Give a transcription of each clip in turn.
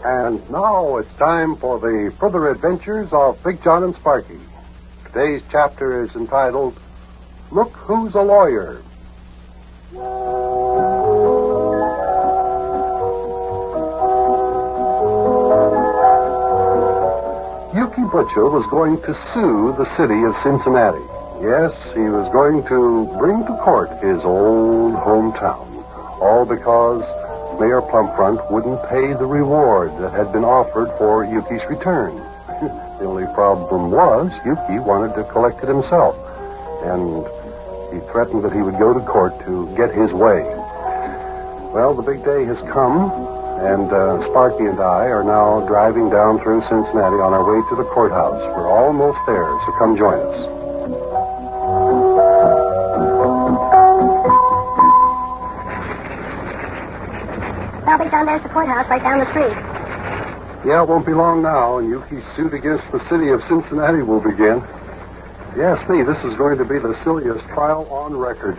And now it's time for the further adventures of Big Jon and Sparkie. Today's chapter is entitled, Look Who's a Lawyer. Yuki Butcher was going to sue the city of Cincinnati. Yes, he was going to bring to court his old hometown. All because Mayor Plumpfront wouldn't pay the reward that had been offered for Yuki's return. The only problem was Yuki wanted to collect it himself, and he threatened that he would go to court to get his way. Well, the big day has come, and Sparkie and I are now driving down through Cincinnati on our way to the courthouse. We're almost there, so come join us. Well, Big John, there's the courthouse right down the street. Yeah, it won't be long now, and Yuki's suit against the city of Cincinnati will begin. Yes, me, this is going to be the silliest trial on record.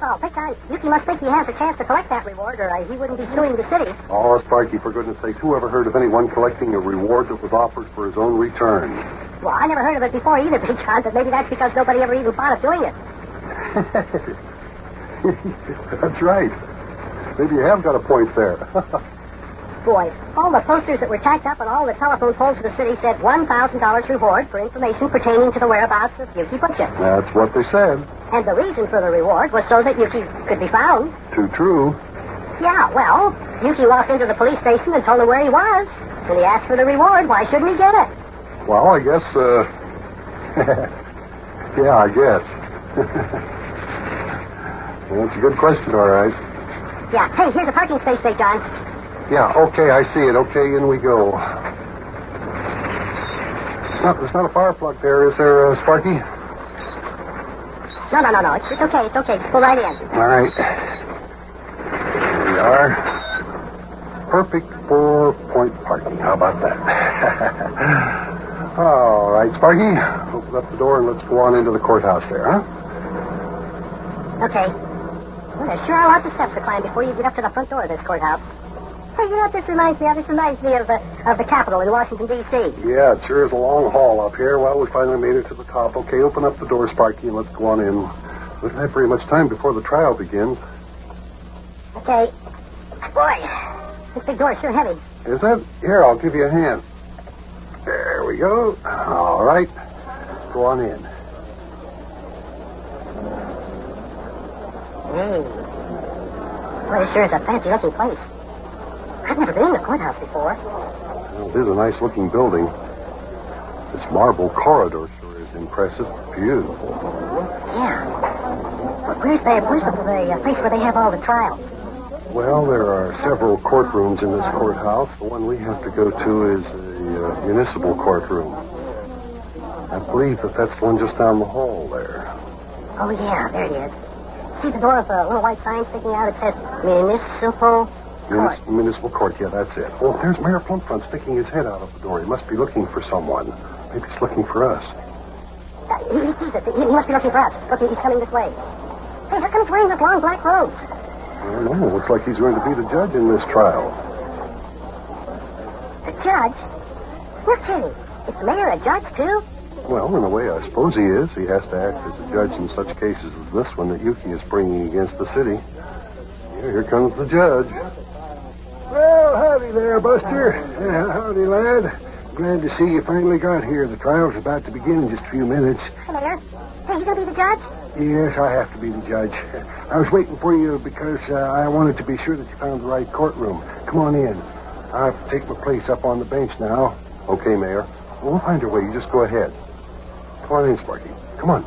Oh, Big John, Yuki must think he has a chance to collect that reward, or he wouldn't be suing the city. Oh, Sparkie, for goodness sake, who ever heard of anyone collecting a reward that was offered for his own return? Well, I never heard of it before either, Big John, but maybe that's because nobody ever even thought of doing it. That's right. Maybe you have got a point there. Boy, all the posters that were tacked up on all the telephone poles of the city said $1,000 reward for information pertaining to the whereabouts of Yuki Butcher. That's what they said. And the reason for the reward was so that Yuki could be found. Too true. Yeah, well, Yuki walked into the police station and told him where he was. And he asked for the reward. Why shouldn't he get it? Well, I guess, yeah, I guess. Well, that's a good question, all right. Yeah. Hey, here's a parking space, Big John. Yeah, okay, I see it. Okay, in we go. There's not a fire plug there, is there, Sparkie? No. It's okay. It's okay. Just pull right in. All right. Here we are. Perfect 4-point parking. How about that? All right, Sparkie. Open up the door and let's go on into the courthouse there, huh? Okay. Well, there sure are lots of steps to climb before you get up to the front door of this courthouse. Hey, you know what this reminds me of? This reminds me of the Capitol in Washington, D.C. Yeah, it sure is a long haul up here. Well, we finally made it to the top. Okay, open up the door, Sparkie, and let's go on in. We don't have very much time before the trial begins. Okay. Boy, this big door is sure heavy. Is it? Here, I'll give you a hand. There we go. All right. Go on in. Hey. Boy, this sure is a fancy-looking place. I've never been in the courthouse before. Well, it is a nice-looking building. This marble corridor sure is impressive. Beautiful. Yeah. Where's the place where they have all the trials? Well, there are several courtrooms in this courthouse. The one we have to go to is the municipal courtroom. I believe that's the one just down the hall there. Oh, yeah, there it is. See the door with the little white sign sticking out? It says municipal court. Municipal court, yeah, that's it. Oh, there's Mayor Plumpfront sticking his head out of the door. He must be looking for someone. Maybe he's looking for us. He sees us. He must be looking for us. Look, he's coming this way. Hey, how come he's wearing those long black robes? I don't know. Looks like he's going to be the judge in this trial. The judge? You're kidding. Is the mayor a judge, too? Well, in a way, I suppose he is. He has to act as a judge in such cases as this one that Yuki is bringing against the city. Yeah, here comes the judge. Well, howdy there, Buster. Howdy, lad. Glad to see you finally got here. The trial's about to begin in just a few minutes. Hey, Mayor. Hey, you gonna be the judge? Yes, I have to be the judge. I was waiting for you because I wanted to be sure that you found the right courtroom. Come on in. I have to take my place up on the bench now. Okay, Mayor. We'll find our way. You just go ahead. Come on in, Sparkie. Come on.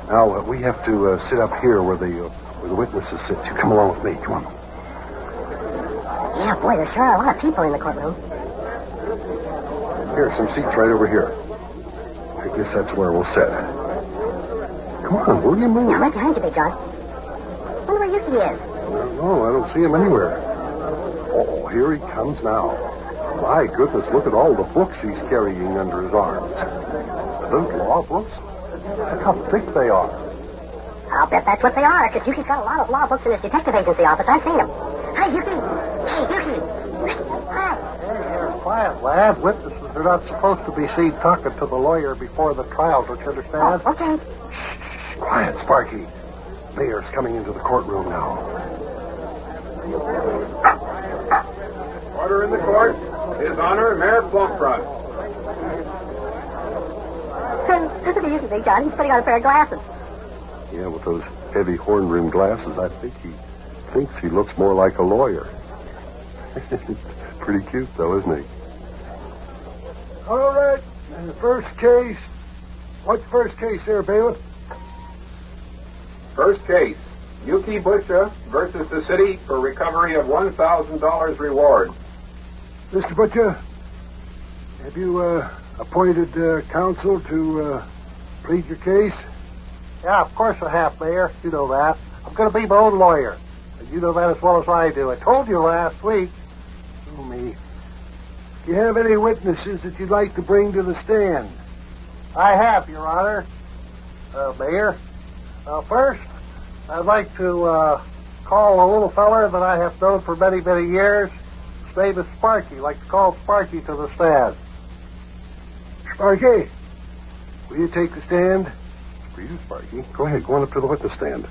Now, we have to sit up here where the witnesses sit. You come along with me. Come on. Yeah, boy, there sure are a lot of people in the courtroom. Here, some seats right over here. I guess that's where we'll sit. Come on, will you move? Yeah, right behind you, Big John. Wonder where Yuki is. I don't know. I don't see him anywhere. Oh, here he comes now. My goodness, look at all the books he's carrying under his arms. Are those law books? Look how thick they are. I'll bet that's what they are, because Yuki's got a lot of law books in his detective agency office. I've seen them. Hey, Yuki. Hey, Yuki. Hi. Hey, quiet, lad. Witnesses are not supposed to be seen talking to the lawyer before the trial, don't you understand? Oh, okay. Shh, quiet, Sparky. Mayor's coming into the courtroom now. Order in the court. His Honor, Mayor Plumpfront. Look at Yuki, Big John. He's putting on a pair of glasses. Yeah, with those heavy horn-rimmed glasses, I think he thinks he looks more like a lawyer. Pretty cute, though, isn't he? All right. And the first case. What's the first case there, bailiff? First case, Yuki Butcher versus the city for recovery of $1,000 reward. Mr. Butcher, have you appointed counsel to plead your case? Yeah, of course I have, Mayor. You know that. I'm going to be my own lawyer. And you know that as well as I do. I told you last week. Oh, me. Do you have any witnesses that you'd like to bring to the stand? I have, Your Honor. Mayor. First, I'd like to call a little feller that I have known for many, many years. His name is Sparkie. I'd like to call Sparkie to the stand. Sparky, will you take the stand? For you, Sparky. Go ahead. Go on up to the witness stand.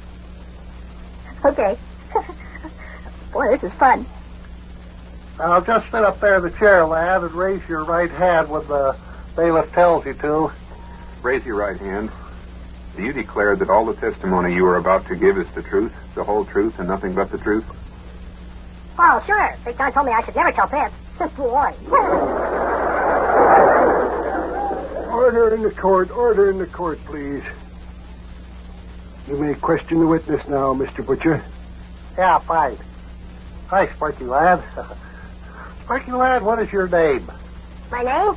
Okay. Boy, this is fun. Now, just sit up there in the chair, lad, and raise your right hand when the bailiff tells you to. Raise your right hand. Do you declare that all the testimony you are about to give is the truth, the whole truth, and nothing but the truth? Oh, sure. Big John told me I should never tell Pip. Boy. Order in the court. Order in the court, please. You may question the witness now, Mr. Butcher. Yeah, fine. Hi, Sparky lad. Sparky lad, what is your name? My name?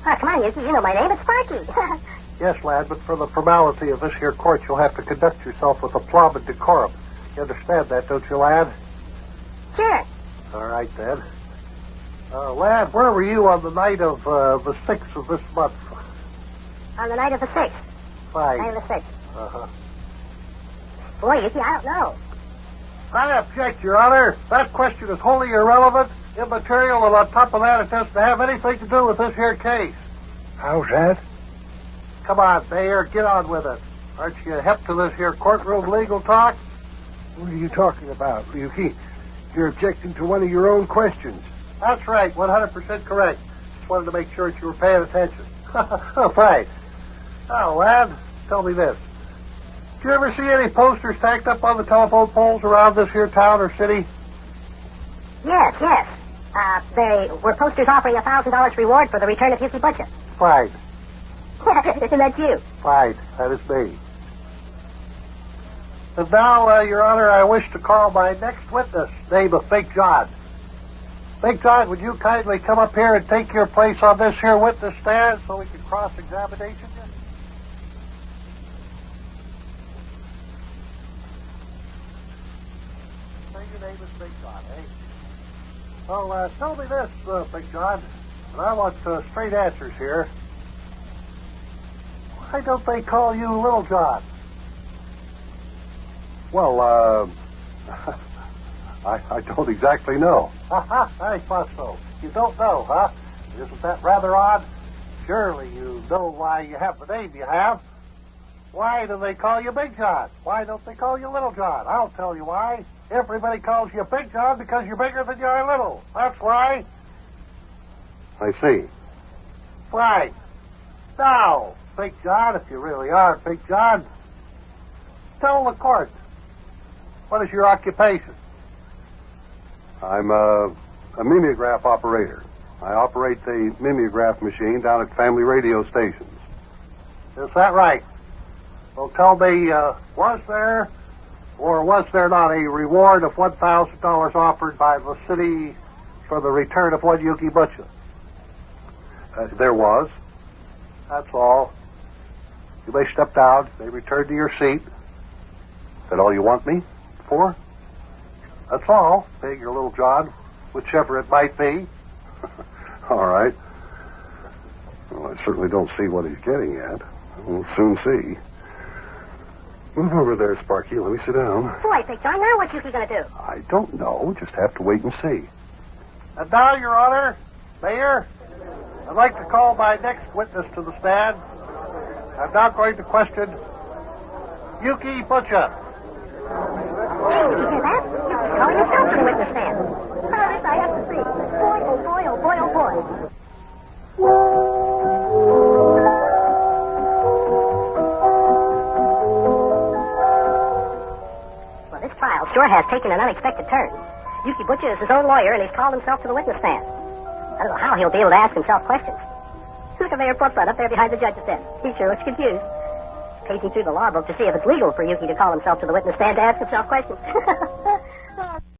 Oh, come on, Yuki. You know my name. It's Sparky. Yes, lad, but for the formality of this here court, you'll have to conduct yourself with aplomb and decorum. You understand that, don't you, lad? Sure. All right, then. Lad, where were you on the night of the 6th of this month? On the night of the 6th. Fine. Night of the 6th. Uh-huh. Boy, Yuki, I don't know. I object, Your Honor. That question is wholly irrelevant, immaterial, and on top of that, it doesn't have anything to do with this here case. How's that? Come on, Mayor, get on with it. Aren't you hip to this here courtroom legal talk? What are you talking about, Yuki? You're objecting to one of your own questions. That's right, 100% correct. Just wanted to make sure that you were paying attention. Oh, fine. Now, lad, tell me this. Did you ever see any posters tacked up on the telephone poles around this here town or city? Yes. They were posters offering $1,000 reward for the return of Yuki Butcher. Fine. Isn't that you? Fine. That is me. And now, Your Honor, I wish to call my next witness, name of Big John. Big John, would you kindly come up here and take your place on this here witness stand so we can cross-examination you? Say your name is Big John, eh? Well, tell me this, Big John, and I want straight answers here. Why don't they call you Little John? Well, I don't exactly know. I thought so. You don't know, huh? Isn't that rather odd? Surely you know why you have the name you have. Why do they call you Big John? Why don't they call you Little John? I'll tell you why. Everybody calls you Big John because you're bigger than you are little. That's why. I see. Right. Now, Big John, if you really are Big John, tell the court, what is your occupation? I'm a mimeograph operator. I operate the mimeograph machine down at family radio stations. Is that right? Well, tell me, was there or was there not a reward of $1,000 offered by the city for the return of one Yuki Butcher? There was. That's all. You may step down. You may return to your seat. Is that all you want me for? That's all, Big or Little John, whichever it might be. All right. Well, I certainly don't see what he's getting at. We'll soon see. Move over there, Sparky. Let me sit down. Boy, Big John, now what's Yuki going to do? I don't know. Just have to wait and see. And now, Your Honor, Mayor, I'd like to call my next witness to the stand. I'm now going to question Yuki Butcher. Hey, did you hear that? Yuki's calling himself to the witness stand. Oh, this I have to see. Boy, oh boy, oh boy, oh boy. Well, this trial sure has taken an unexpected turn. Yuki Butcher is his own lawyer, and he's called himself to the witness stand. I don't know how he'll be able to ask himself questions. Look at Mayor Portfront up there behind the judge's desk. He sure looks confused. Paging through the law book to see if it's legal for Yuki to call himself to the witness stand to ask himself questions.